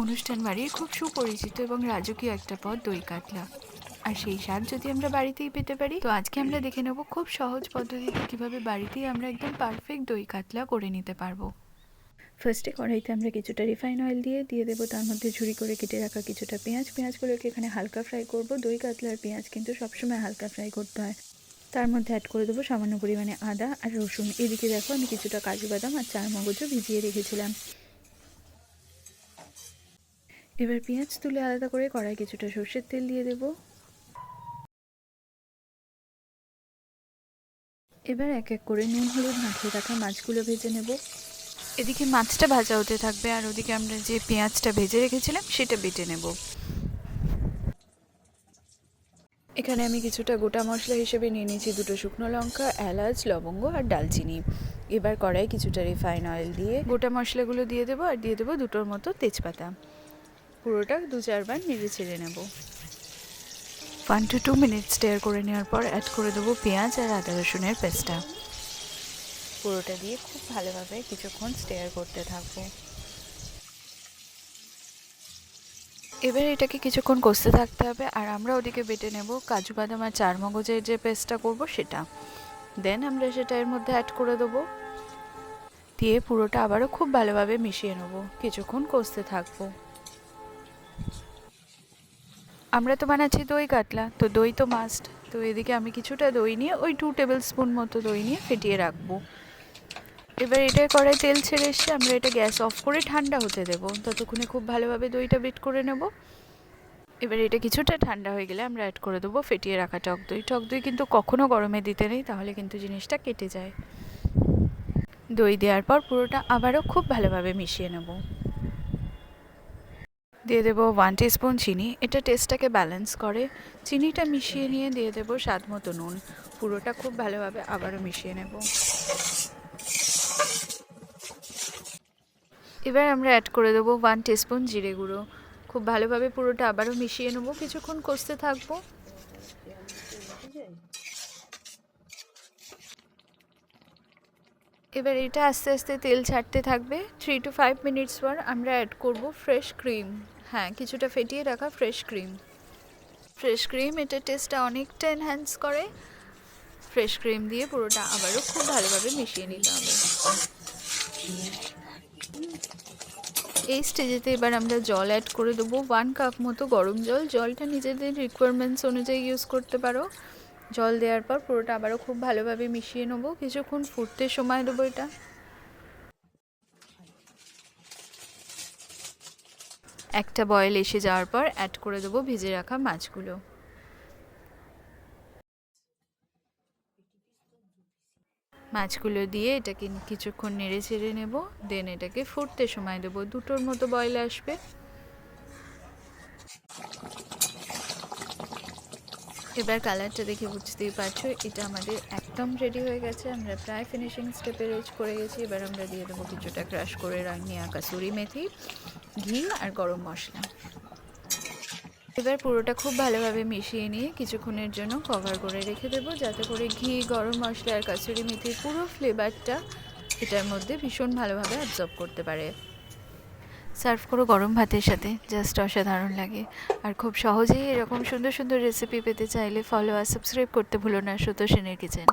অনুষ্ঠান বাড়ির খুব সুপরিচিত এবং রাজকীয় একটা পদ দই কাতলা, আর সেই স্বাদ যদি আমরা বাড়িতেই পেতে পারি, তো আজকে আমরা দেখে নেব খুব সহজ পদ্ধতিতে কিভাবে বাড়িতেই আমরা একদম পারফেক্ট দই কাতলা করে নিতে পারবো। ফার্স্টে কড়াইতে আমরা কিছুটা রিফাইন অয়েল দিয়ে দেবো তার মধ্যে ঝুরি করে কেটে রাখা কিছুটা পেঁয়াজগুলোকে এখানে হালকা ফ্রাই করব। দই কাতলার পেঁয়াজ কিন্তু সবসময় হালকা ফ্রাই করতে হয়। তার মধ্যে অ্যাড করে দেবো সামান্য পরিমাণে আদা আর রসুন। এদিকে দেখো আমি কিছুটা কাজু বাদাম আর চারমগজও ভিজিয়ে রেখেছিলাম। এবার পেঁয়াজ তুলে আলাদা করে কড়াই কিছুটা সর্ষের তেল দিয়ে দেব। এবার এক এক করে নুন হলুদ মাখিয়ে রাখা মাছগুলো ভেজে নেব। এদিকে মাছটা ভাজা হতে থাকবে আর ওদিকে আমরা যে পেঁয়াজটা ভেজে রেখেছিলাম সেটা বেটে নেব। এখানে আমি কিছুটা গোটা মশলা হিসেবে নিয়ে নিয়েছি দুটো শুকনো লঙ্কা, এলাচ, লবঙ্গ আর ডালচিনি। এবার কড়াই কিছুটা রিফাইন অয়েল দিয়ে গোটা মশলাগুলো দিয়ে দেবো আর দিয়ে দেবো দুটোর মতো তেজপাতা। পুরোটা 2-4 বার নেড়ে ছেড়ে নেব। 1 to 2 মিনিট স্টেয়ার করে নেওয়ার পর অ্যাড করে দেবো পেঁয়াজ আর আদা রসুনের পেস্টটা। পুরোটা দিয়ে খুব ভালোভাবে কিছুক্ষণ স্টেয়ার করতে থাকবো। এবার এটাকে কিছুক্ষণ কষতে থাকতে হবে আর আমরা ওদিকে বেটে নেব কাজু বাদাম আর চারমগজের যে পেস্টটা করব সেটা। দেন আমরা সেটা এর মধ্যে অ্যাড করে দেবো, দিয়ে পুরোটা আবারও খুব ভালোভাবে মিশিয়ে নেব। কিছুক্ষণ কষতে থাকবো। আমরা তো বানাচ্ছি দই কাতলা, তো দই তো মাস্ট। তো এদিকে আমি কিছুটা দই নিয়ে ওই 2 টেবিল স্পুন মতো দই নিয়ে ফেটিয়ে রাখবো। এবার এটা কড়াই তেল ছেড়ে এসে আমরা এটা গ্যাস অফ করে ঠান্ডা হতে দেবো। ততক্ষণে খুব ভালোভাবে দইটা বিট করে নেব। এবার এটা কিছুটা ঠান্ডা হয়ে গেলে আমরা অ্যাড করে দেবো ফেটিয়ে রাখা টক দই। টক দই কিন্তু কখনো গরমে দিতে নেই, তাহলে কিন্তু জিনিসটা কেটে যায়। দই দেওয়ার পর পুরোটা আবারও খুব ভালোভাবে মিশিয়ে নেব। দিয়ে দেবো 1 টিস্পুন চিনি, এটা টেস্টটাকে ব্যালেন্স করে। চিনিটা মিশিয়ে নিয়ে দিয়ে দেবো স্বাদ মতো নুন। পুরোটা খুব ভালোভাবে আবারও মিশিয়ে নেব। এবার আমরা অ্যাড করে দেবো 1 টিস্পুন জিরে গুঁড়ো। খুব ভালোভাবে পুরোটা আবারও মিশিয়ে নেব, কিছুক্ষণ কষতে থাকবো। এবার এটা আস্তে আস্তে তেল ছাড়তে থাকবে। 3 to 5 মিনিটস পর আমরা অ্যাড করব ফ্রেশ ক্রিম। হ্যাঁ, কিছুটা ফেটিয়ে রাখা ফ্রেশ ক্রিম। ফ্রেশ ক্রিম এটা টেস্টটা অনেকটা এনহ্যান্স করে। ফ্রেশ ক্রিম দিয়ে পুরোটা আবারও খুব ভালোভাবে মিশিয়ে নিতে হবে। এই স্টেজেতে এবার আমরা জল অ্যাড করে দেবো 1 কাপ মতো গরম জল। জলটা নিজেদের রিকোয়ারমেন্টস অনুযায়ী ইউজ করতে পারো। জল দেওয়ার পর পুরোটা আবারও খুব ভালোভাবে মিশিয়ে নেবো। কিছুক্ষণ ফুটতে সময় দেবো এটা। একটা বয়েল এসে যাওয়ার পর অ্যাড করে দেবো ভেজে রাখা মাছগুলো। মাছগুলো দিয়ে এটাকে কিছুক্ষণ নেড়ে চেড়ে নেব। দেন এটাকে ফুটতে সময় দেবো, 2টোর মতো বয়েল আসবে। এবার কালারটা দেখে বুঝতেই পারছো এটা আমাদের একদম রেডি হয়ে গেছে। আমরা প্রায় ফিনিশিং স্টেপে রিচ করে গেছি। এবার আমরা দিয়ে দেবো কিছুটা ক্রাশ করে নেওয়া কাসুরি মেথি, ঘি আর গরম মশলা। এবার পুরোটা খুব ভালোভাবে মিশিয়ে নিয়ে কিছুক্ষণের জন্য কভার করে রেখে দেবো, যাতে করে ঘি, গরম মশলা আর কাসুরি মেথির পুরো ফ্লেভারটা এটার মধ্যে ভীষণ ভালোভাবে অ্যাবজর্ব করতে পারে। সার্ভ করো গরম ভাতের সাথে, জাস্ট অসাধারণ লাগে। আর খুব সহজেই এরকম সুন্দর সুন্দর রেসিপি পেতে চাইলে ফলো আর সাবস্ক্রাইব করতে ভুলো না সুতোষ সেনের কিচেন।